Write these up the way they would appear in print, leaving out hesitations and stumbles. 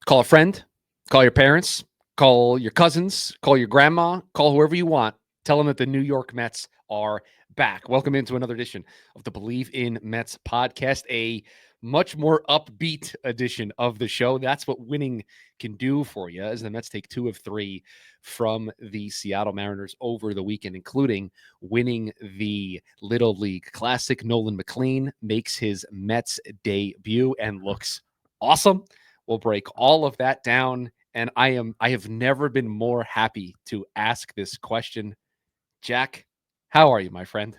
Call a friend, call your parents, call your cousins, call your grandma, call whoever you want. Tell them that the New York Mets are back. Welcome into another edition of the Bleav in Mets podcast, a much more upbeat edition of the show. That's what winning can do for you, as the Mets take 2 of 3 from the Seattle Mariners over the weekend, including winning the Little League Classic. Nolan McLean makes his Mets debut and looks awesome. We'll break all of that down, and I have never been more happy to ask this question. Jack, how are you, my friend?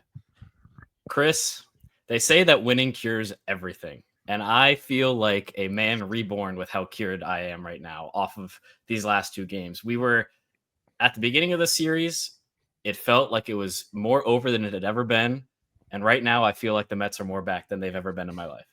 Chris, they say that winning cures everything. And I feel like a man reborn with how cured I am right now off of these last 2 games. We were at the beginning of the series, it felt like it was more over than it had ever been. And right now, I feel like the Mets are more back than they've ever been in my life.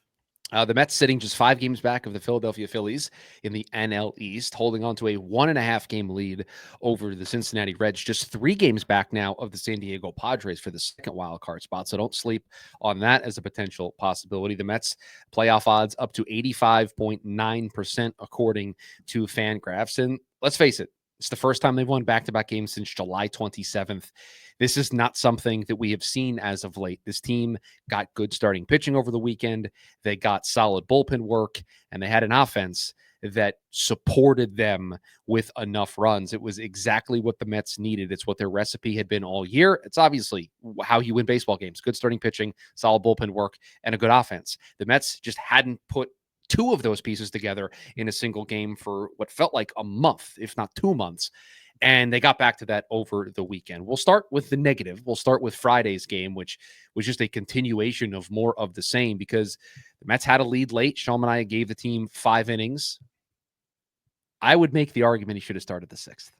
The Mets sitting just 5 games back of the Philadelphia Phillies in the NL East, holding on to a 1.5 game lead over the Cincinnati Reds. Just 3 games back now of the San Diego Padres for the second wild card spot. So don't sleep on that as a potential possibility. The Mets playoff odds up to 85.9% according to Fangraphs. And let's face it, it's the first time they've won back-to-back games since July 27th. This is not something that we have seen as of late. This team got good starting pitching over the weekend. They got solid bullpen work, and they had an offense that supported them with enough runs. It was exactly what the Mets needed. It's what their recipe had been all year. It's obviously how you win baseball games. Good starting pitching, solid bullpen work, and a good offense. The Mets just hadn't put 2 of those pieces together in a single game for what felt like a month, if not 2 months. And they got back to that over the weekend. We'll start with the negative. We'll start with Friday's game, which was just a continuation of more of the same because the Mets had a lead late. Sean Manaea gave the team 5 innings. I would make the argument he should have started the 6th.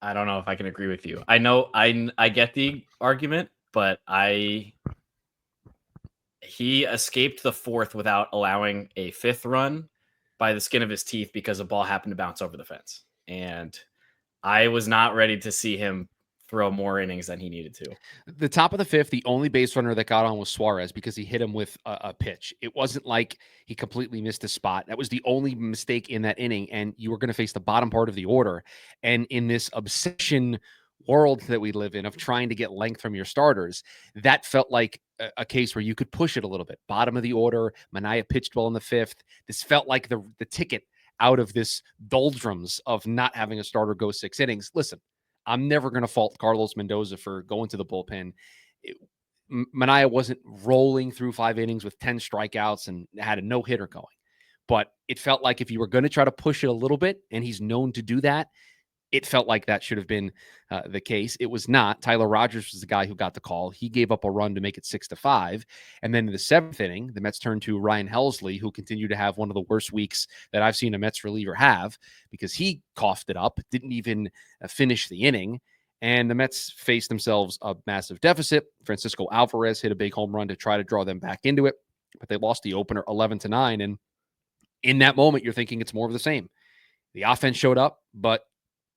I don't know if I can agree with you. I know I get the argument, but he escaped the 4th without allowing a 5th run by the skin of his teeth because a ball happened to bounce over the fence. And I was not ready to see him throw more innings than he needed to. The top of the 5th, the only base runner that got on was Suarez because he hit him with a pitch. It wasn't like he completely missed a spot. That was the only mistake in that inning, and you were going to face the bottom part of the order. And in this obsession world that we live in of trying to get length from your starters, that felt like a case where you could push it a little bit. Bottom of the order, Manaea pitched well in the 5th. This felt like the ticket out of this doldrums of not having a starter go 6 innings. Listen, I'm never going to fault Carlos Mendoza for going to the bullpen. Manaea wasn't rolling through 5 innings with 10 strikeouts and had a no-hitter going. But it felt like if you were going to try to push it a little bit, and he's known to do that, it felt like that should have been the case. It was not. Tyler Rogers was the guy who got the call. He gave up a run to make it 6-5. And then in the 7th inning, the Mets turned to Ryan Helsley, who continued to have one of the worst weeks that I've seen a Mets reliever have because he coughed it up, didn't even finish the inning. And the Mets faced themselves a massive deficit. Francisco Alvarez hit a big home run to try to draw them back into it, but they lost the opener 11-9. And in that moment, you're thinking it's more of the same. The offense showed up, but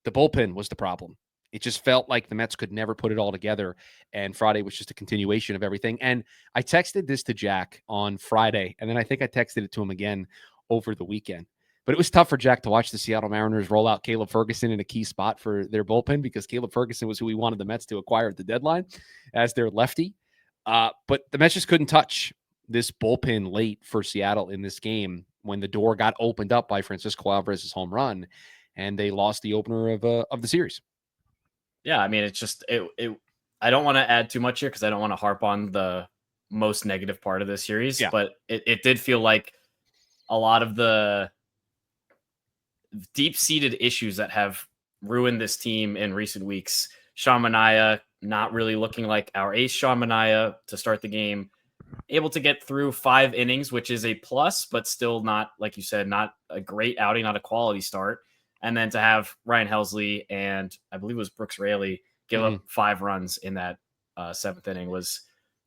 the bullpen was the problem. It just felt like the Mets could never put it all together, and Friday was just a continuation of everything. And I texted this to Jack on Friday, and then I think I texted it to him again over the weekend. But it was tough for Jack to watch the Seattle Mariners roll out Caleb Ferguson in a key spot for their bullpen because Caleb Ferguson was who we wanted the Mets to acquire at the deadline as their lefty. But the Mets just couldn't touch this bullpen late for Seattle in this game when the door got opened up by Francisco Alvarez's home run. And they lost the opener of the series. Yeah, I mean, it's just I don't want to add too much here because I don't want to harp on the most negative part of this series. Yeah. But it did feel like a lot of the deep-seated issues that have ruined this team in recent weeks. Sean Manaea not really looking like our ace Sean Manaea to start the game. Able to get through 5 innings, which is a plus, but still not, like you said, not a great outing, not a quality start. And then to have Ryan Helsley and I believe it was Brooks Raley give up 5 runs in that 7th inning was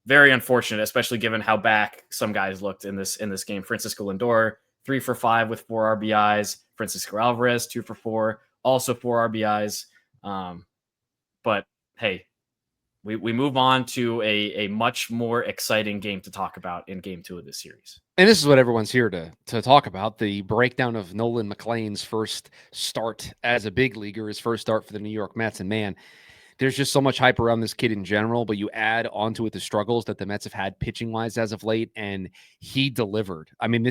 very unfortunate, especially given how back some guys looked in this game. Francisco Lindor, 3 for 5 with 4 RBIs. Francisco Alvarez, 2 for 4, also 4 RBIs. But hey, we move on to a much more exciting game to talk about in game 2 of this series. And this is what everyone's here to talk about, the breakdown of Nolan McLean's first start as a big leaguer, his first start for the New York Mets. And man, there's just so much hype around this kid in general, but you add onto it the struggles that the Mets have had pitching-wise as of late, and he delivered. I mean,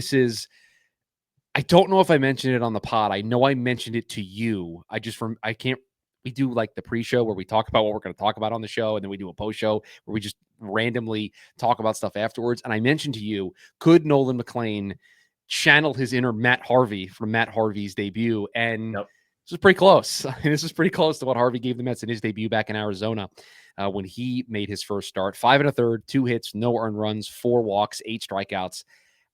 I don't know if I mentioned it on the pod. I know I mentioned it to you. I can't. We do like the pre-show where we talk about what we're going to talk about on the show, and then we do a post-show where we just randomly talk about stuff afterwards. And I mentioned to you, could Nolan McLean channel his inner Matt Harvey from Matt Harvey's debut? And Yep. this is pretty close. This is pretty close to what Harvey gave the Mets in his debut back in Arizona when he made his first start. 5 1/3, 2 hits, no earned runs, 4 walks, 8 strikeouts.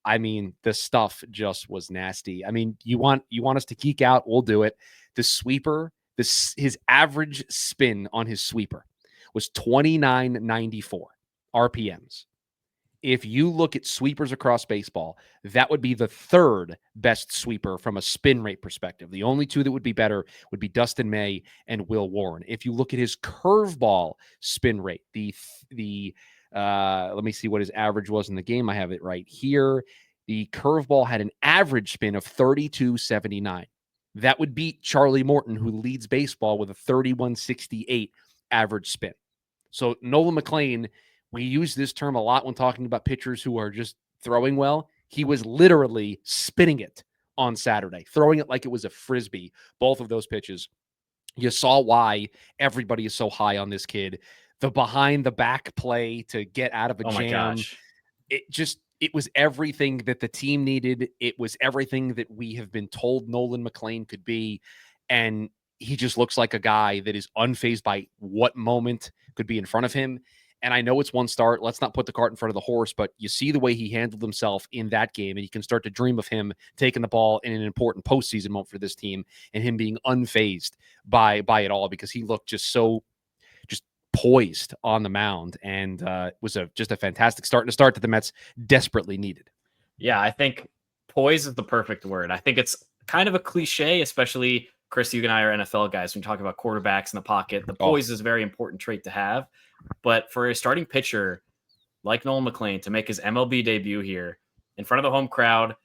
I mean, the stuff just was nasty. I mean, you want us to geek out? We'll do it. The sweeper, his average spin on his sweeper was 29.94 RPMs. If you look at sweepers across baseball, that would be the third best sweeper from a spin rate perspective. The only two that would be better would be Dustin May and Will Warren. If you look at his curveball spin rate, let me see what his average was in the game. I have it right here. The curveball had an average spin of 32.79. That would beat Charlie Morton, who leads baseball with a 31.68 average spin. So Nolan McLean, we use this term a lot when talking about pitchers who are just throwing well. He was literally spinning it on Saturday, throwing it like it was a Frisbee, both of those pitches. You saw why everybody is so high on this kid. The behind the back play to get out of a Oh my jam. gosh. It was everything that the team needed. It was everything that we have been told Nolan McLean could be. And he just looks like a guy that is unfazed by what moment could be in front of him. And I know it's one start. Let's not put the cart in front of the horse, but you see the way he handled himself in that game, and you can start to dream of him taking the ball in an important postseason moment for this team and him being unfazed by it all, because he looked just poised on the mound, and was just a fantastic start, and a start that the Mets desperately needed. Yeah, I think poise is the perfect word. I think it's kind of a cliche, especially Chris, you and I are NFL guys. When you talk about quarterbacks in the pocket, the poise is a very important trait to have. But for a starting pitcher like Nolan McLean to make his MLB debut here in front of the home crowd,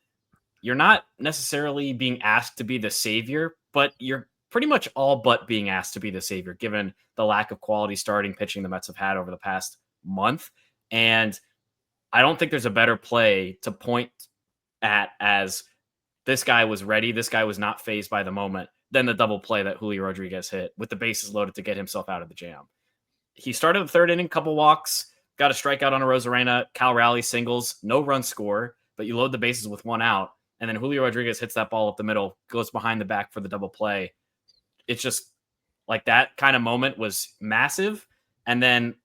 you're not necessarily being asked to be the savior, but you're pretty much all but being asked to be the savior, given the lack of quality starting pitching the Mets have had over the past month. And I don't think there's a better play to point at as this guy was ready, this guy was not fazed by the moment, than the double play that Julio Rodriguez hit with the bases loaded to get himself out of the jam. He started the third inning, couple walks, got a strikeout on a Rosarena, Cal Raleigh singles, no run score, but you load the bases with 1 out. And then Julio Rodriguez hits that ball up the middle, goes behind the back for the double play. It's just like that kind of moment was massive. And then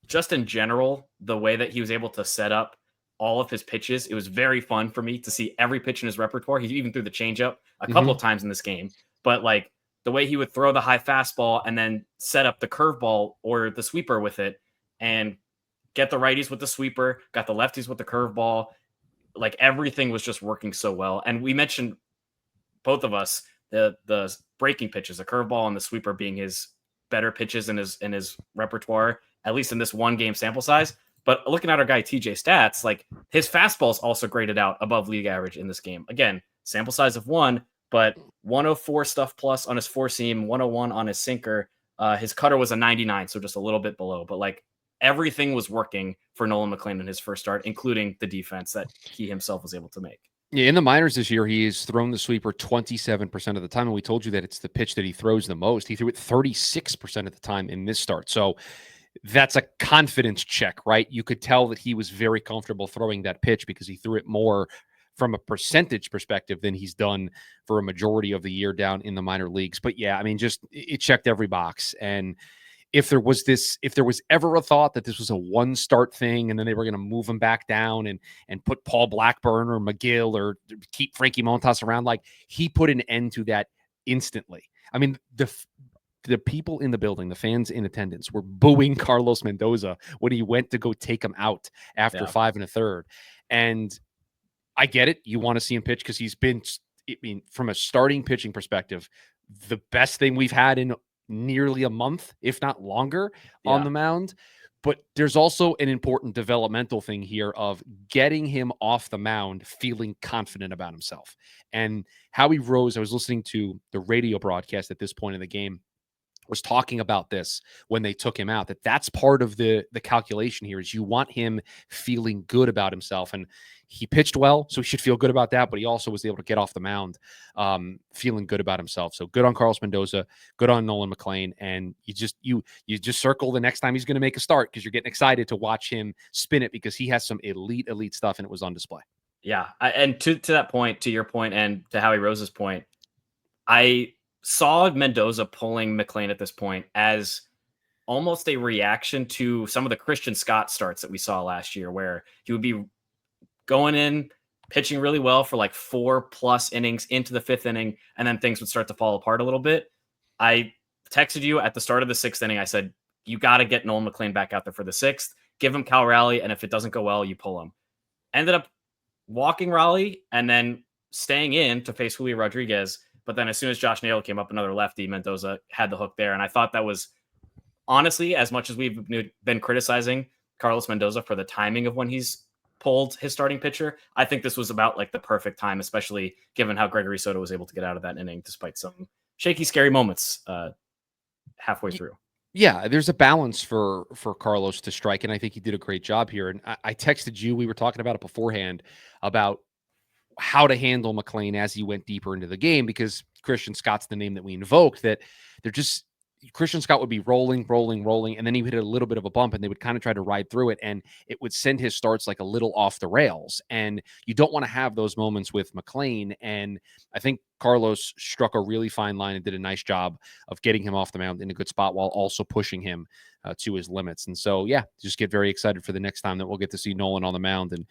just in general, the way that he was able to set up all of his pitches, it was very fun for me to see every pitch in his repertoire. He even threw the changeup a couple of times in this game, but like the way he would throw the high fastball and then set up the curveball or the sweeper with it and get the righties with the sweeper, got the lefties with the curveball. Like everything was just working so well. And we mentioned, both of us, the breaking pitches, the curveball and the sweeper being his better pitches in his repertoire, at least in this one game sample size. But looking at our guy TJ stats, like his fastball is also graded out above league average in this game. Again, sample size of 1, but 104 stuff plus on his four seam, 101 on his sinker. His cutter was a 99, so just a little bit below. But like everything was working for Nolan McLean in his first start, including the defense that he himself was able to make. Yeah, in the minors this year, he has thrown the sweeper 27% of the time, and we told you that it's the pitch that he throws the most. He threw it 36% of the time in this start. So that's a confidence check, right? You could tell that he was very comfortable throwing that pitch because he threw it more from a percentage perspective than he's done for a majority of the year down in the minor leagues. But yeah, I mean, just it checked every box. And if there was ever a thought that this was a one start thing and then they were going to move him back down and put Paul Blackburn or McGill or keep Frankie Montas around, like he put an end to that instantly. I mean, the people in the building, the fans in attendance, were booing Carlos Mendoza when he went to go take him out after 5 1/3. And I get it. You want to see him pitch because he's been, I mean, from a starting pitching perspective, the best thing we've had in nearly a month, if not longer, on Yeah. the mound. But there's also an important developmental thing here of getting him off the mound feeling confident about himself. And Howie Rose, I was listening to the radio broadcast at this point in the game, was talking about this when they took him out, that's part of the calculation here is you want him feeling good about himself. And he pitched well, so he should feel good about that, but he also was able to get off the mound feeling good about himself. So good on Carlos Mendoza, good on Nolan McLean. And you just circle the next time he's going to make a start, because you're getting excited to watch him spin it, because he has some elite stuff and it was on display. Yeah. And to that point, to your point, and to Howie Rose's point, I saw Mendoza pulling McLean at this point as almost a reaction to some of the Christian Scott starts that we saw last year, where he would be going in, pitching really well for like 4+ innings into the 5th inning, and then things would start to fall apart a little bit. I texted you at the start of the 6th inning. I said, you got to get Nolan McLean back out there for the 6th, give him Cal Raleigh, and if it doesn't go well, you pull him. Ended up walking Raleigh and then staying in to face Julio Rodriguez. But then as soon as Josh Naylor came up, another lefty, Mendoza had the hook there. And I thought that was, honestly, as much as we've been criticizing Carlos Mendoza for the timing of when he's pulled his starting pitcher, I think this was about like the perfect time, especially given how Gregory Soto was able to get out of that inning despite some shaky, scary moments halfway through. Yeah, there's a balance for Carlos to strike, and I think he did a great job here. And I texted you, we were talking about it beforehand, about how to handle McLean as he went deeper into the game, because Christian Scott's the name that we invoked, that they're just Christian Scott would be rolling, and then he would hit a little bit of a bump, and they would kind of try to ride through it, and it would send his starts like a little off the rails. And you don't want to have those moments with McLean. And I think Carlos struck a really fine line and did a nice job of getting him off the mound in a good spot while also pushing him to his limits. And so, yeah, just get very excited for the next time that we'll get to see Nolan on the mound. And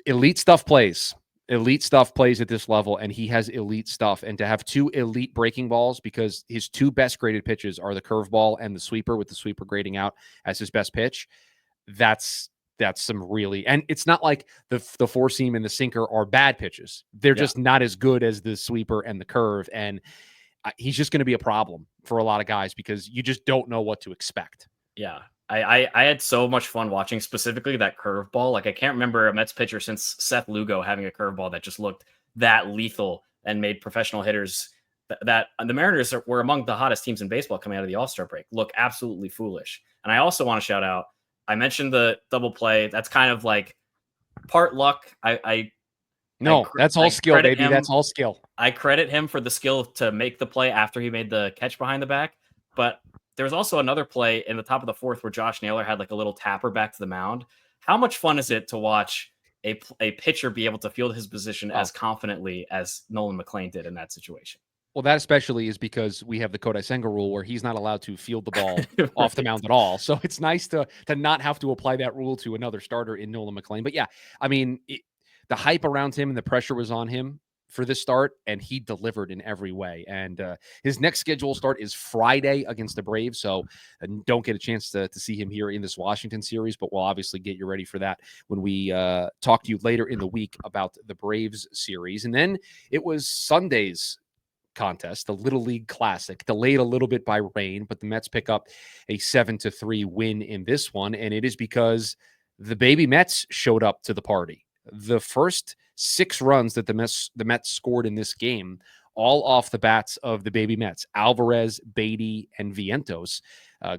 elite stuff plays at this level, and he has elite stuff. And to have 2 elite breaking balls, because his 2 best graded pitches are the curveball and the sweeper, with the sweeper grading out as his best pitch, that's some really, and it's not like the 4-seam and the sinker are bad pitches. They're just not as good as the sweeper and the curve. And he's just going to be a problem for a lot of guys, because you just don't know what to expect. Yeah. I had so much fun watching specifically that curveball. Like, I can't remember a Mets pitcher since Seth Lugo having a curveball that just looked that lethal and made professional hitters that the Mariners were among the hottest teams in baseball coming out of the All-Star break look absolutely foolish. And I also want to shout out, I mentioned the double play. That's kind of like part luck. That's all skill, baby. That's all skill. I credit him for the skill to make the play after he made the catch behind the back. But there was also another play in the top of the 4th where Josh Naylor had like a little tapper back to the mound. How much fun is it to watch a pitcher be able to field his position as confidently as Nolan McLean did in that situation? Well, that especially is because we have the Kodai Senga rule where he's not allowed to field the ball off the mound at all. So it's nice to not have to apply that rule to another starter in Nolan McLean. But yeah, I mean, the hype around him and the pressure was on him for this start, and he delivered in every way. And his next scheduled start is Friday against the Braves, so don't get a chance to see him here in this Washington series, but we'll obviously get you ready for that when we talk to you later in the week about the Braves series. And then it was Sunday's contest, the Little League Classic, delayed a little bit by rain, but the Mets pick up a 7-3 win in this one, and it is because the baby Mets showed up to the party. The first 6 runs that the Mets scored in this game, all off the bats of the baby Mets. Alvarez, Beatty, and Vientos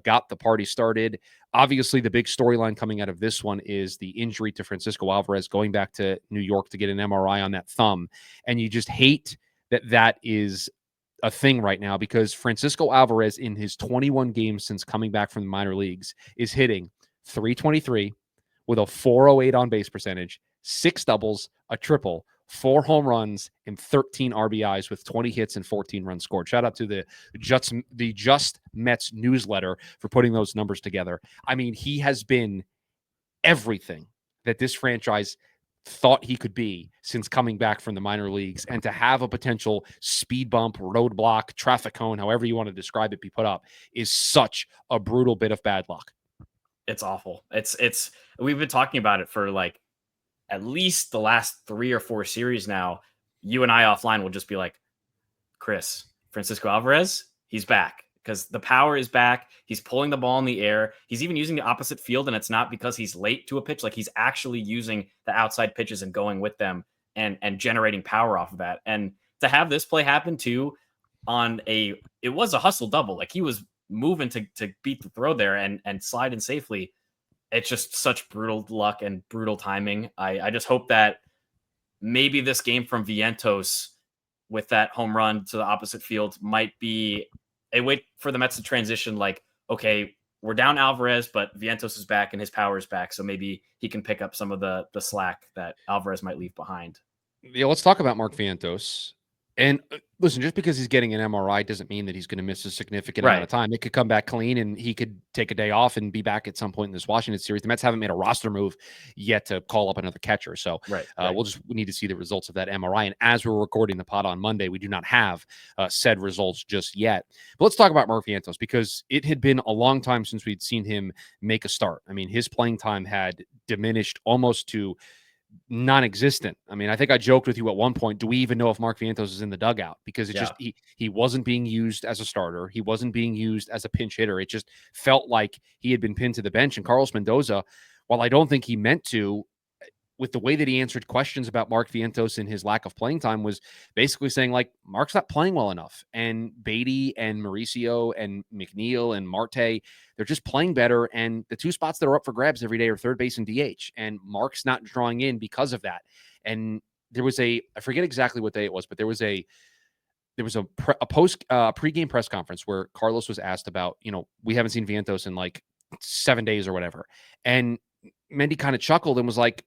got the party started. Obviously, the big storyline coming out of this one is the injury to Francisco Alvarez, going back to New York to get an MRI on that thumb. And you just hate that is a thing right now, because Francisco Alvarez, in his 21 games since coming back from the minor leagues, is hitting .323 with a .408 on base percentage, 6 doubles, a triple, 4 home runs, and 13 RBIs with 20 hits and 14 runs scored. Shout out to the Just Mets newsletter for putting those numbers together. I mean, he has been everything that this franchise thought he could be since coming back from the minor leagues, and to have a potential speed bump, roadblock, traffic cone, however you want to describe it, be put up is such a brutal bit of bad luck. It's awful. It's we've been talking about it for like at least the last 3 or 4 series now. You and I offline will just be like, Chris, Francisco Alvarez, he's back. because the power is back. He's pulling the ball in the air. He's even using the opposite field, and it's not because he's late to a pitch. Like, he's actually using the outside pitches and going with them and generating power off of that. And to have this play happen too it was a hustle double. Like, he was moving to beat the throw there and slide in safely. It's just such brutal luck and brutal timing. I just hope that maybe this game from Vientos with that home run to the opposite field might be a way for the Mets to transition. Like, okay, we're down Alvarez, but Vientos is back and his power is back. So maybe he can pick up some of the slack that Alvarez might leave behind. Yeah, let's talk about Mark Vientos. And listen, just because he's getting an MRI doesn't mean that he's going to miss a significant amount of time. It could come back clean, and he could take a day off and be back at some point in this Washington series. The Mets haven't made a roster move yet to call up another catcher. So we need to see the results of that MRI. And as we're recording the pod on Monday, we do not have said results just yet. But let's talk about Mark Vientos, because it had been a long time since we'd seen him make a start. I mean, his playing time had diminished almost to non-existent. I mean, I think I joked with you at one point, do we even know if Mark Vientos is in the dugout? Because it just he wasn't being used as a starter. He wasn't being used as a pinch hitter. It just felt like he had been pinned to the bench. And Carlos Mendoza, while I don't think he meant to, with the way that he answered questions about Mark Vientos and his lack of playing time, was basically saying, like, Mark's not playing well enough. And Beatty and Mauricio and McNeil and Marte, they're just playing better. And the two spots that are up for grabs every day are third base and DH. And Mark's not drawing in because of that. And there was I forget exactly what day it was, but there was a pregame press conference where Carlos was asked about, we haven't seen Vientos in like 7 days or whatever. And Mendy kind of chuckled and was like,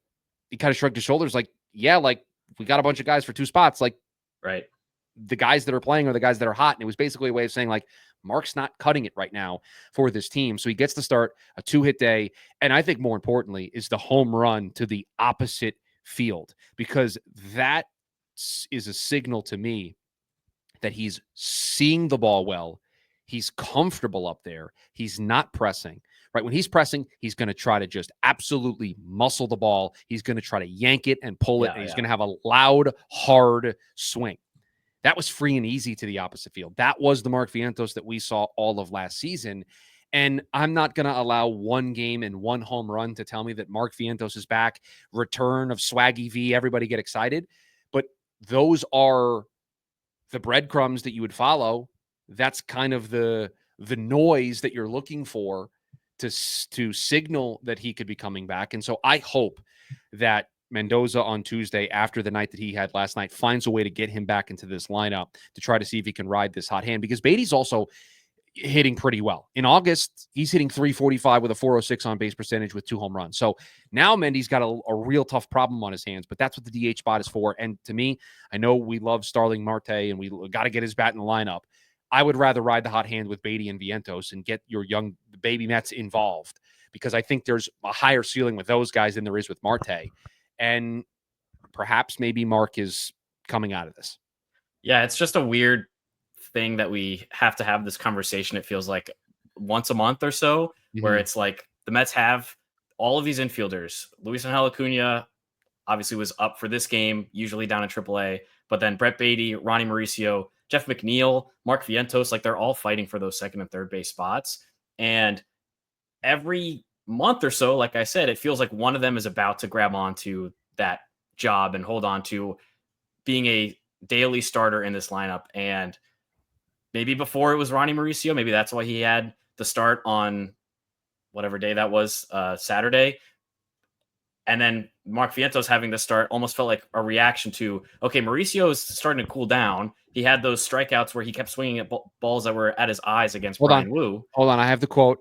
he kind of shrugged his shoulders, like, yeah, like, we got a bunch of guys for two spots. Like, the guys that are playing are the guys that are hot. And it was basically a way of saying, like, Mark's not cutting it right now for this team. So he gets to start a 2-hit day. And I think more importantly is the home run to the opposite field, because that is a signal to me that he's seeing the ball well. He's comfortable up there. He's not pressing. Right? When he's pressing, he's going to try to just absolutely muscle the ball. He's going to try to yank it and pull it, and he's going to have a loud, hard swing. That was free and easy to the opposite field. That was the Mark Vientos that we saw all of last season. And I'm not going to allow one game and one home run to tell me that Mark Vientos is back. Return of Swaggy V. Everybody get excited. But those are the breadcrumbs that you would follow. That's kind of the noise that you're looking for to signal that he could be coming back. And so I hope that Mendoza on Tuesday, after the night that he had last night, finds a way to get him back into this lineup to try to see if he can ride this hot hand, because Beatty's also hitting pretty well. In August, he's hitting .345 with a .406 on base percentage with 2 home runs. So now Mendy's got a real tough problem on his hands, but that's what the DH spot is for. And to me, I know we love Starling Marte and we got to get his bat in the lineup. I would rather ride the hot hand with Beatty and Vientos and get your young baby Mets involved, because I think there's a higher ceiling with those guys than there is with Marte. And perhaps maybe Mark is coming out of this. Yeah, it's just a weird thing that we have to have this conversation. It feels like once a month or so, where it's like the Mets have all of these infielders. Luis Angel Acuna obviously was up for this game, usually down in AAA, but then Brett Beatty, Ronnie Mauricio, Jeff McNeil, Mark Vientos, like, they're all fighting for those second and third base spots. And every month or so, like I said, it feels like one of them is about to grab onto that job and hold on to being a daily starter in this lineup. And maybe before it was Ronnie Mauricio, maybe that's why he had the start on whatever day that was, Saturday. And then Mark Vientos having the start almost felt like a reaction to, okay, Mauricio is starting to cool down. He had those strikeouts where he kept swinging at balls that were at his eyes against Brian Wu. Hold on. I have the quote.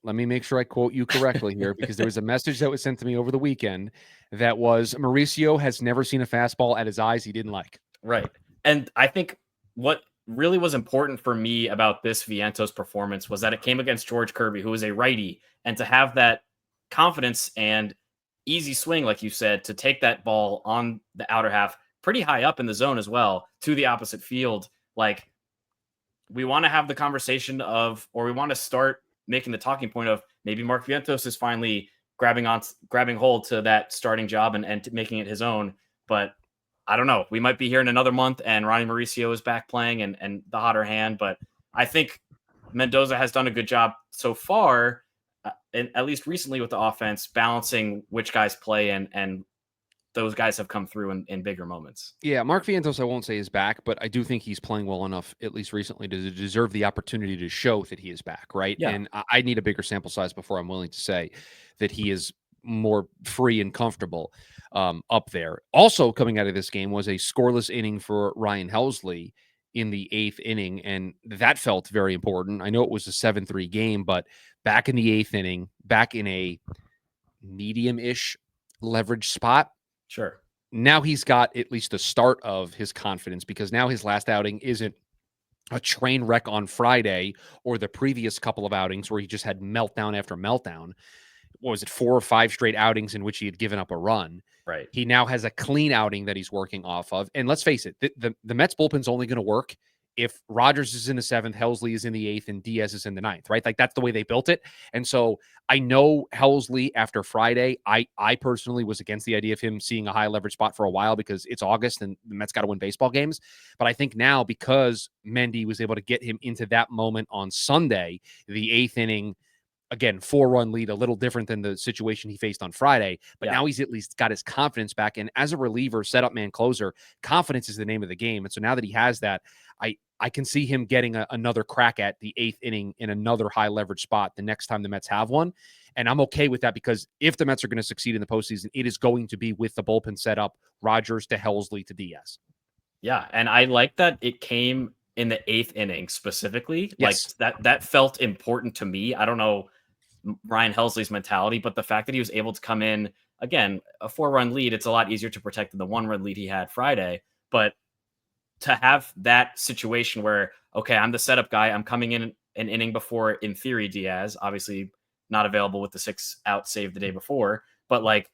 Let me make sure I quote you correctly here, because there was a message that was sent to me over the weekend that was, Mauricio has never seen a fastball at his eyes he didn't like. Right. And I think what really was important for me about this Vientos performance was that it came against George Kirby, who is a righty, and to have that confidence and easy swing, like you said, to take that ball on the outer half pretty high up in the zone as well to the opposite field. Like, we want to have the conversation of, or we want to start making the talking point of, maybe Mark Vientos is finally grabbing hold to that starting job and making it his own. But I don't know. We might be here in another month and Ronnie Mauricio is back playing and the hotter hand. But I think Mendoza has done a good job so far, and at least recently with the offense, balancing which guys play, and those guys have come through in bigger moments. Yeah, Mark Vientos, I won't say is back, but I do think he's playing well enough, at least recently, to deserve the opportunity to show that he is back, right? Yeah. And I need a bigger sample size before I'm willing to say that he is more free and comfortable up there. Also coming out of this game was a scoreless inning for Ryan Helsley in the 8th inning, and that felt very important. I know it was a 7-3 game, but back in the 8th inning, back in a medium-ish leverage spot, Sure. now he's got at least the start of his confidence, because now his last outing isn't a train wreck on Friday or the previous couple of outings where he just had meltdown after meltdown. What was it, 4 or 5 straight outings in which he had given up a run? Right. He now has a clean outing that he's working off of. And let's face it, the Mets bullpen's only going to work if Rogers is in the 7th, Helsley is in the 8th, and Diaz is in the 9th, right? Like, that's the way they built it. And so I know Helsley after Friday, I personally was against the idea of him seeing a high leverage spot for a while because it's August and the Mets got to win baseball games. But I think now, because Mendy was able to get him into that moment on Sunday, the 8th inning, again, 4-run lead, a little different than the situation he faced on Friday, but now he's at least got his confidence back. And as a reliever, setup man, closer, confidence is the name of the game. And so now that he has that, I can see him getting another crack at the 8th inning in another high leverage spot the next time the Mets have one. And I'm okay with that, because if the Mets are going to succeed in the postseason, it is going to be with the bullpen set up, Rogers to Helsley to Diaz. Yeah, and I like that it came in the 8th inning specifically. Yes. Like that felt important to me. I don't know Ryan Helsley's mentality, but the fact that he was able to come in, again, a 4-run lead, it's a lot easier to protect than the 1-run lead he had Friday. But to have that situation where, okay, I'm the setup guy, I'm coming in an inning before, in theory, Diaz, obviously not available with the 6-out save the day before, but like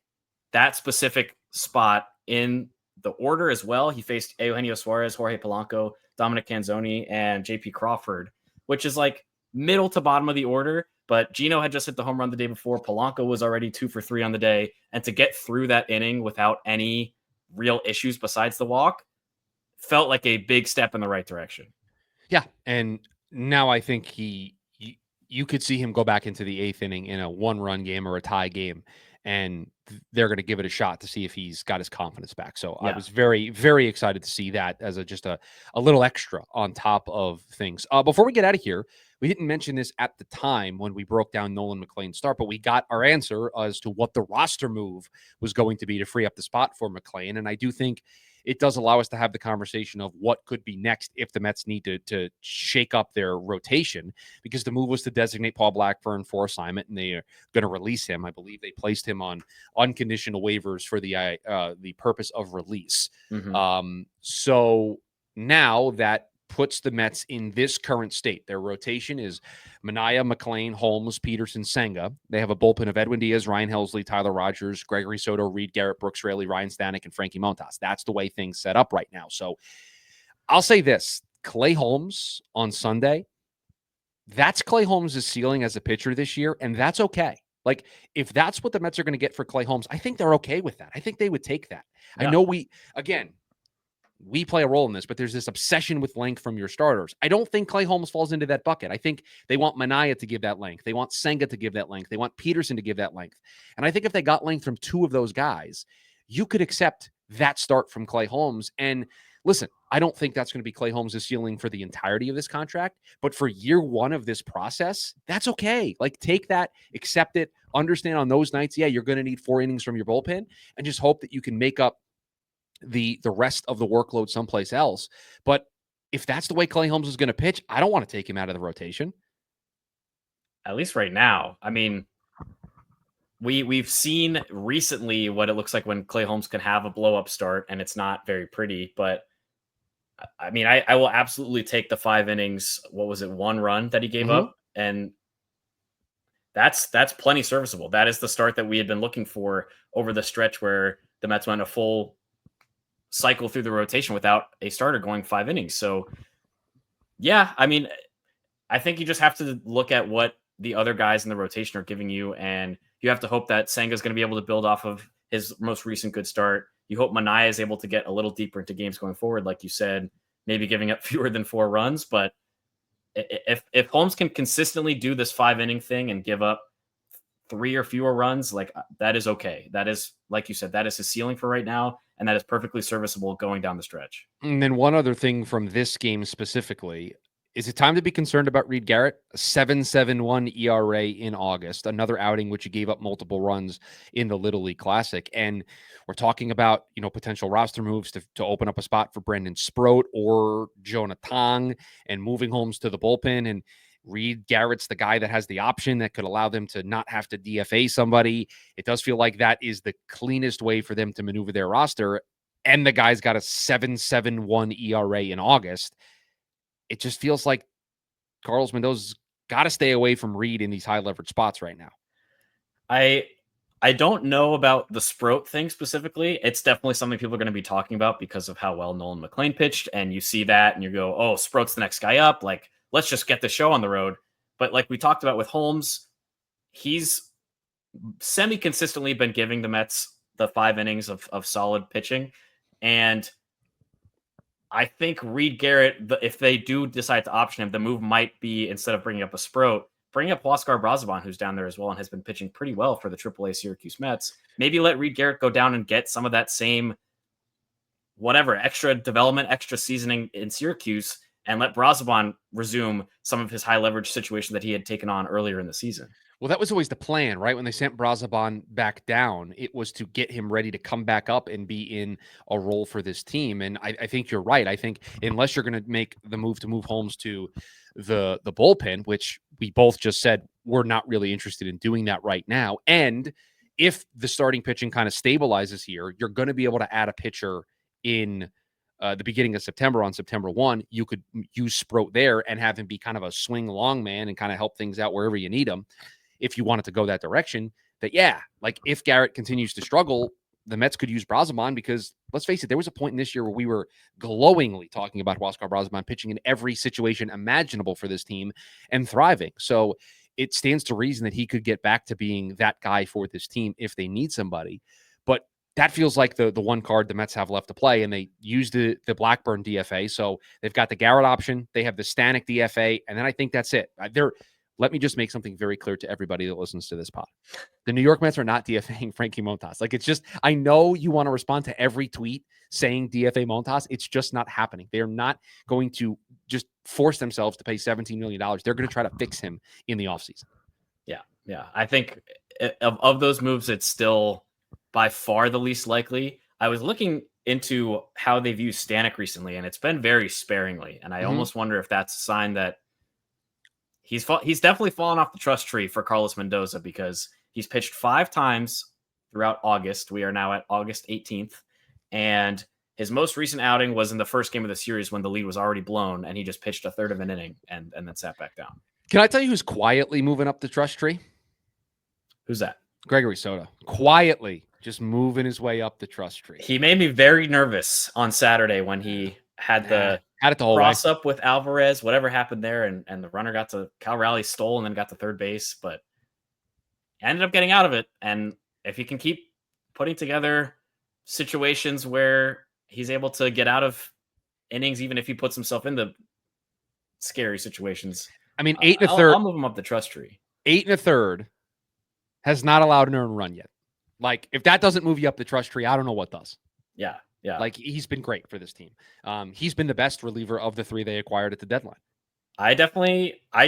that specific spot in the order as well, he faced Eugenio Suarez, Jorge Polanco, Dominic Canzoni, and JP Crawford, which is like middle to bottom of the order. But Gino had just hit the home run the day before. Polanco was already 2 for 3 on the day. And to get through that inning without any real issues besides the walk felt like a big step in the right direction. Yeah. And now I think you could see him go back into the 8th inning in a 1-run game or a tie game, and they're going to give it a shot to see if he's got his confidence back. So I was very, very excited to see that as just a little extra on top of things. Before we get out of here, we didn't mention this at the time when we broke down Nolan McLean's start, but we got our answer as to what the roster move was going to be to free up the spot for McLean. And I do think it does allow us to have the conversation of what could be next if the Mets need to shake up their rotation, because the move was to designate Paul Blackburn for assignment, and they are going to release him. I Bleav they placed him on unconditional waivers for the purpose of release. Mm-hmm. So now that puts the Mets in this current state. Their rotation is Manaea, McLean, Holmes, Peterson, Senga. They have a bullpen of Edwin Diaz, Ryan Helsley, Tyler Rogers, Gregory Soto, Reed Garrett, Brooks Raley, Ryan Stanek, and Frankie Montas. That's the way things set up right now. So I'll say this, Clay Holmes on Sunday, that's Clay Holmes' ceiling as a pitcher this year, and that's okay. Like, if that's what the Mets are going to get for Clay Holmes, I think they're okay with that. I think they would take that. Yeah. I know we play a role in this, but there's this obsession with length from your starters. I don't think Clay Holmes falls into that bucket. I think they want Manaea to give that length. They want Senga to give that length. They want Peterson to give that length. And I think if they got length from 2 of those guys, you could accept that start from Clay Holmes. And listen, I don't think that's going to be Clay Holmes' ceiling for the entirety of this contract, but for year 1 of this process, that's okay. Like, take that, accept it, understand on those nights, yeah, you're going to need 4 innings from your bullpen, and just hope that you can make up the rest of the workload someplace else. But if that's the way Clay Holmes is going to pitch, I don't want to take him out of the rotation. At least right now. I mean, we've seen recently what it looks like when Clay Holmes can have a blow-up start, and it's not very pretty. But I mean, I will absolutely take the 5 innings. What was it, 1 run that he gave up? And that's plenty serviceable. That is the start that we had been looking for over the stretch where the Mets went a full cycle through the rotation without a starter going 5 innings. So yeah, I mean, I think you just have to look at what the other guys in the rotation are giving you, and you have to hope that Senga is going to be able to build off of his most recent good start. You hope Manaea is able to get a little deeper into games going forward, like you said, maybe giving up fewer than 4 runs, but If Holmes can consistently do this 5-inning thing and give up 3 or fewer runs, like that is okay. That is, like you said, that is his ceiling for right now, and that is perfectly serviceable going down the stretch. And then one other thing from this game specifically, is it time to be concerned about Reed Garrett? A 7.71 ERA in August, another outing which he gave up multiple runs in the Little League Classic. And we're talking about, potential roster moves to open up a spot for Brendan Sproat or Jonah Tong and moving Holmes to the bullpen. And Reed Garrett's the guy that has the option that could allow them to not have to DFA somebody. It does feel like that is the cleanest way for them to maneuver their roster. And the guy's got a 7.71 ERA in August. It just feels like Carlos Mendoza's got to stay away from Reed in these high leverage spots right now. I don't know about the Sproat thing specifically. It's definitely something people are going to be talking about because of how well Nolan McLean pitched. And you see that and you go, oh, Sproat's the next guy up. Like, let's just get the show on the road. But like we talked about with Holmes, he's semi-consistently been giving the Mets the 5 innings of solid pitching. And I think Reed Garrett, if they do decide to option him, the move might be, instead of bringing up a Sproat, bring up Huascar Brazoban, who's down there as well and has been pitching pretty well for the AAA Syracuse Mets. Maybe let Reed Garrett go down and get some of that same, whatever, extra development, extra seasoning in Syracuse, and let Brazoban resume some of his high leverage situation that he had taken on earlier in the season. Well, that was always the plan, right? When they sent Brazoban back down, it was to get him ready to come back up and be in a role for this team. And I think you're right. I think unless you're going to make the move to move Holmes to the bullpen, which we both just said we're not really interested in doing that right now. And if the starting pitching kind of stabilizes here, you're going to be able to add a pitcher in the beginning of September. On September 1, you could use Sproat there and have him be kind of a swing long man and kind of help things out wherever you need him. If you wanted to go that direction, that, yeah, like if Garrett continues to struggle, the Mets could use Brazoban, because let's face it, there was a point in this year where we were glowingly talking about Huascar Brazoban pitching in every situation imaginable for this team and thriving. So it stands to reason that he could get back to being that guy for this team if they need somebody. But that feels like the one card the Mets have left to play, and they used the Blackburn DFA. So they've got the Garrett option, they have the Stanek DFA, and then I think that's it. Let me just make something very clear to everybody that listens to this pod. The New York Mets are not DFAing Frankie Montas. Like, it's just, I know you want to respond to every tweet saying DFA Montas. It's just not happening. They are not going to just force themselves to pay $17 million. They're going to try to fix him in the offseason. Yeah. I think of those moves, it's still by far the least likely. I was looking into how they've used Stanek recently, and it's been very sparingly. And I almost wonder if that's a sign that he's definitely fallen off the trust tree for Carlos Mendoza, because he's pitched 5 times throughout August. We are now at August 18th. And his most recent outing was in the first game of the series when the lead was already blown, and he just pitched a third of an inning and then sat back down. Can I tell you who's quietly moving up the trust tree? Who's that? Gregory Soto. Quietly just moving his way up the trust tree. He made me very nervous on Saturday when he had the cross up with Alvarez, whatever happened there, and the runner got to Cal Raleigh, stole and then got to third base, but ended up getting out of it. And if he can keep putting together situations where he's able to get out of innings, even if he puts himself in the scary situations, I mean, 8 1/3. I'll move him up the trust tree. 8 1/3 has not allowed an earned run yet. Like, if that doesn't move you up the trust tree, I don't know what does. Yeah. Like, he's been great for this team. He's been the best reliever of the 3 they acquired at the deadline. I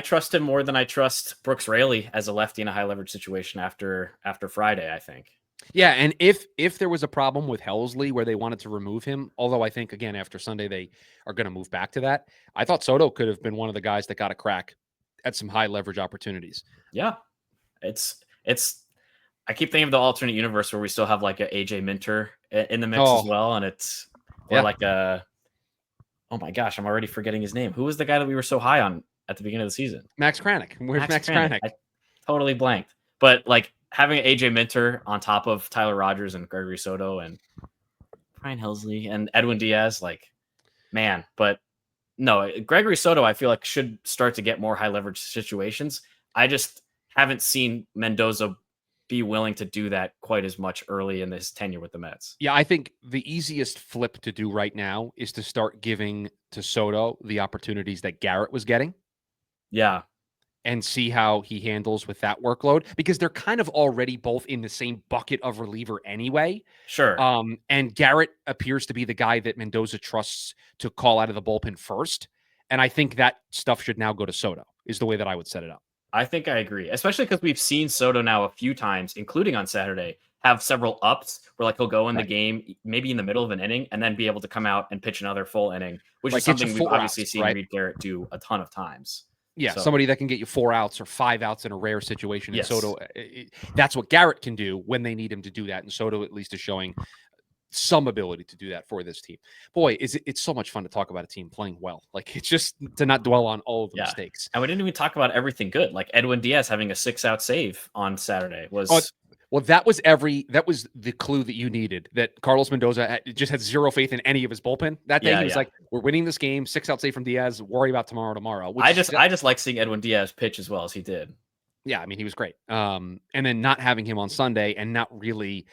trust him more than I trust Brooks Raley as a lefty in a high leverage situation after Friday, I think. Yeah, and if there was a problem with Helsley where they wanted to remove him, although I think, again, after Sunday they are going to move back to that, I thought Soto could have been one of the guys that got a crack at some high leverage opportunities. Yeah, it's. I keep thinking of the alternate universe where we still have like a AJ Minter in the mix as well, and it's like a. Oh my gosh, I'm already forgetting his name. Who was the guy that we were so high on at the beginning of the season? Max Kranick. Where's Max Kranick? I totally blanked. But like having AJ Minter on top of Tyler Rogers and Gregory Soto and Brian Helsley and Edwin Diaz, like, man. But no, Gregory Soto, I feel like should start to get more high leverage situations. I just haven't seen Mendoza be willing to do that quite as much early in this tenure with the Mets. Yeah, I think the easiest flip to do right now is to start giving to Soto the opportunities that Garrett was getting. Yeah, and see how he handles with that workload, because they're kind of already both in the same bucket of reliever anyway. sure. And Garrett appears to be the guy that Mendoza trusts to call out of the bullpen first. And I think that stuff should now go to Soto, is the way that I would set it up. I think I agree, especially because we've seen Soto now a few times, including on Saturday, have several ups where like he'll go in the Right. game, maybe in the middle of an inning, and then be able to come out and pitch another full inning, which Right. is Get you something we've 4 outs, obviously seen right? Reed Garrett do a ton of times. Yeah. So Somebody that can get you 4 outs or 5 outs in a rare situation. And yes, Soto, that's what Garrett can do when they need him to do that. And Soto at least is showing some ability to do that for this team. Boy, it's so much fun to talk about a team playing well. Like, it's just to not dwell on all of the yeah. mistakes. And we didn't even talk about everything good. Like Edwin Diaz having a 6-out save on Saturday Oh, was well, that was the clue that you needed, that Carlos Mendoza just had zero faith in any of his bullpen that day. Yeah, He was yeah. like, we're winning this game, 6-out save from Diaz, worry about tomorrow. I just like seeing Edwin Diaz pitch as well as he did. Yeah, I mean, he was great. And then not having him on Sunday and not really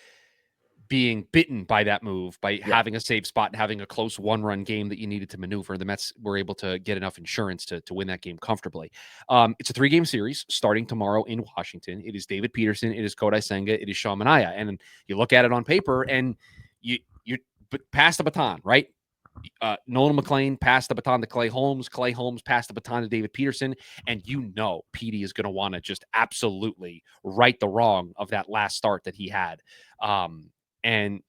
being bitten by that move, by having a safe spot and having a close 1-run game that you needed to maneuver. The Mets were able to get enough insurance to win that game comfortably. It's a 3-game series starting tomorrow in Washington. It is David Peterson, it is Kodai Senga, it is Sean Manaea. And you look at it on paper and you pass the baton, right? Nolan McLean passed the baton to Clay Holmes. Clay Holmes passed the baton to David Peterson. And Petey is going to want to just absolutely right the wrong of that last start that he had. And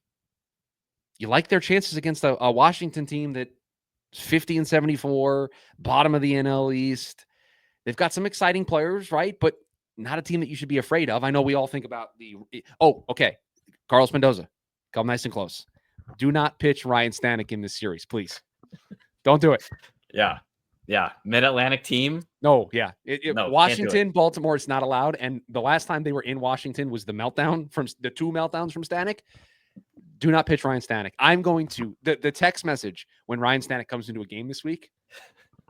you like their chances against a Washington team that 50-74, bottom of the NL East. They've got some exciting players, right? But not a team that you should be afraid of. I know we all think about okay. Carlos Mendoza, come nice and close. Do not pitch Ryan Stanek in this series, please. Don't do it. Yeah. Mid-Atlantic team. No, yeah. No, Washington, Baltimore, it's not allowed. And the last time they were in Washington was the meltdown from the 2 meltdowns from Stanek. Do not pitch Ryan Stanek. I'm going to the text message when Ryan Stanek comes into a game this week.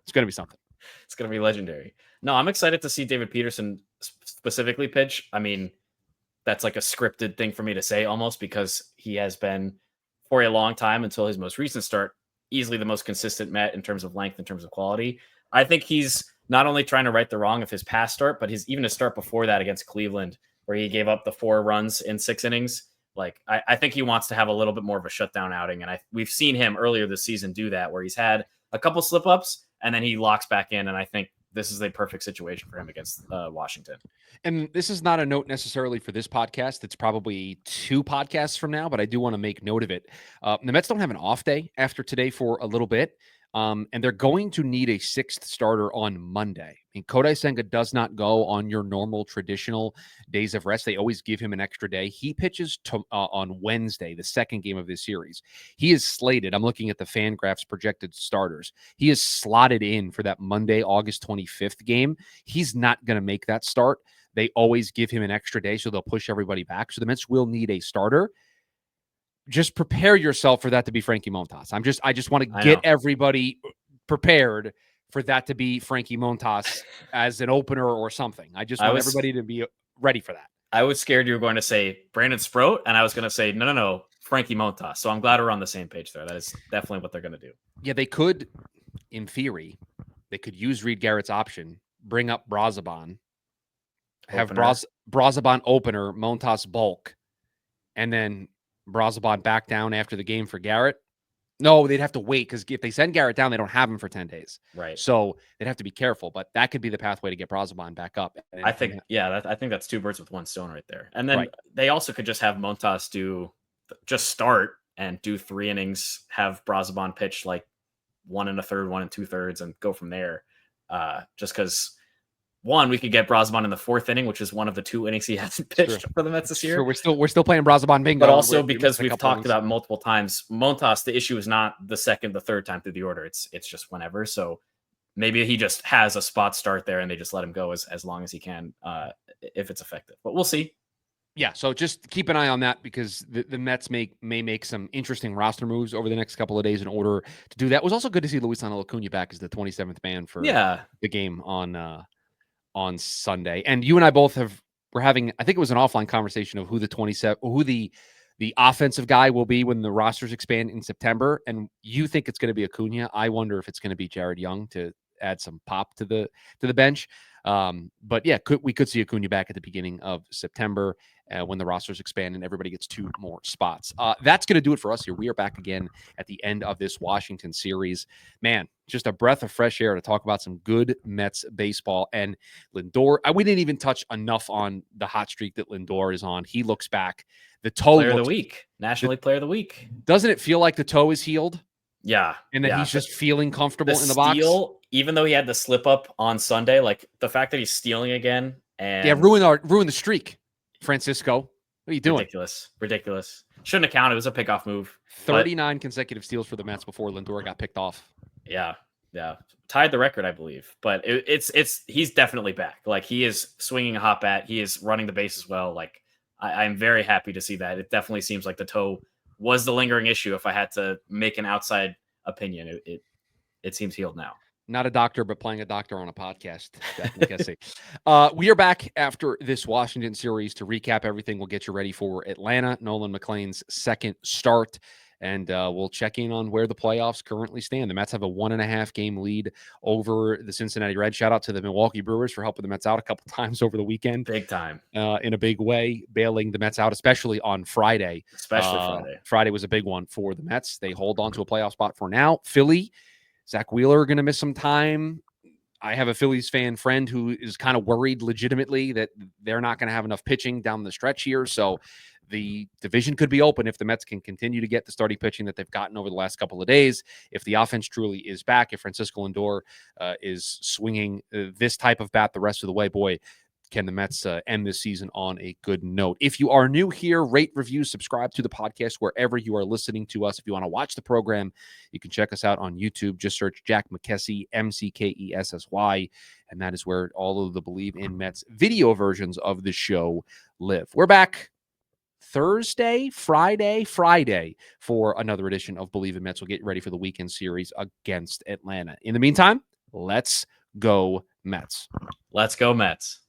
It's going to be something. It's going to be legendary. No, I'm excited to see David Peterson specifically pitch. I mean, that's like a scripted thing for me to say almost, because he has been for a long time until his most recent start easily the most consistent Met in terms of length, in terms of quality. I think he's not only trying to right the wrong of his past start, but even his start before that against Cleveland, where he gave up the 4 runs in 6 innings. Like, I think he wants to have a little bit more of a shutdown outing. And we've seen him earlier this season do that, where he's had a couple slip ups and then he locks back in. And I think this is a perfect situation for him against Washington. And this is not a note necessarily for this podcast. It's probably 2 podcasts from now, but I do want to make note of it. The Mets don't have an off day after today for a little bit. And they're going to need a 6th starter on Monday. I mean, Kodai Senga does not go on your normal traditional days of rest. They always give him an extra day. He pitches on Wednesday, the 2nd game of this series. He is slated. I'm looking at the Fangraphs projected starters. He is slotted in for that Monday, August 25th game. He's not going to make that start. They always give him an extra day, so they'll push everybody back. So the Mets will need a starter. Just prepare yourself for that to be Frankie Montas. I just want to get everybody prepared for that to be Frankie Montas as an opener or something. I just want everybody to be ready for that. I was scared you were going to say Brandon Sproat, and I was going to say, no, Frankie Montas. So I'm glad we're on the same page there. That is definitely what they're going to do. Yeah, they could, in theory, they could use Reed Garrett's option, bring up Brazaban, have Brazaban opener, Montas bulk, and then Brazaban back down after the game for Garrett. No, they'd have to wait, because if they send Garrett down, they don't have him for 10 days. Right. So they'd have to be careful, but that could be the pathway to get Brazaban back up. I think that's 2 birds with 1 stone right there. And then they also could just have Montas start and do 3 innings, have Brazaban pitch like 1 1/3, 1 2/3, and go from there. Just because, one, we could get Brazaban in the 4th inning, which is one of the 2 innings he hasn't pitched for the Mets this year. Sure, we're still playing Brazaban bingo. But also because we've talked about multiple times, Montas, the issue is not the 2nd, the 3rd time through the order. It's just whenever. So maybe he just has a spot start there and they just let him go as long as he can, if it's effective. But we'll see. Yeah, so just keep an eye on that, because the Mets may make some interesting roster moves over the next couple of days in order to do that. It was also good to see Luisano Acuna back as the 27th man for the game on Sunday. And you and I both we're having, I think it was an offline conversation of who the offensive guy will be when the rosters expand in September. And you think it's going to be Acuna. I wonder if it's going to be Jared Young to add some pop to the bench. But yeah, we could see Acuna back at the beginning of September when the rosters expand and everybody gets 2 more spots. That's going to do it for us here. We are back again at the end of this Washington series. Man, just a breath of fresh air to talk about some good Mets baseball. And Lindor, we didn't even touch enough on the hot streak that Lindor is on. He looks back. The toe Player of the week, National League Player of the Week. Doesn't it feel like the toe is healed? Yeah. And that he's just feeling comfortable in the box? Even though he had the slip up on Sunday, like the fact that he's stealing again and ruin the streak, Francisco. What are you doing? Ridiculous. Shouldn't have counted. It was a pickoff move. 39 consecutive steals for the Mets before Lindor got picked off. Yeah. Tied the record, I Bleav. But he's definitely back. Like, he is swinging a hot bat. He is running the base as well. Like, I'm very happy to see that. It definitely seems like the toe was the lingering issue. If I had to make an outside opinion, it seems healed now. Not a doctor, but playing a doctor on a podcast. We are back after this Washington series to recap everything. We'll get you ready for Atlanta, Nolan McLean's second start, and we'll check in on where the playoffs currently stand. The Mets have a 1.5 game lead over the Cincinnati Reds. Shout out to the Milwaukee Brewers for helping the Mets out a couple times over the weekend. Big time. In a big way, bailing the Mets out, especially on Friday. Friday was a big one for the Mets. They hold on to a playoff spot for now. Philly, Zach Wheeler going to miss some time. I have a Phillies fan friend who is kind of worried legitimately that they're not going to have enough pitching down the stretch here. So the division could be open if the Mets can continue to get the starting pitching that they've gotten over the last couple of days. If the offense truly is back, if Francisco Lindor is swinging this type of bat the rest of the way, boy, can the Mets end this season on a good note. If you are new here, rate, review, subscribe to the podcast wherever you are listening to us. If you want to watch the program, you can check us out on YouTube. Just search Jack McKessy, McKessy, and that is where all of the Bleav in Mets video versions of the show live. We're back Thursday, Friday for another edition of Bleav in Mets. We'll get ready for the weekend series against Atlanta. In the meantime, let's go Mets. Let's go Mets.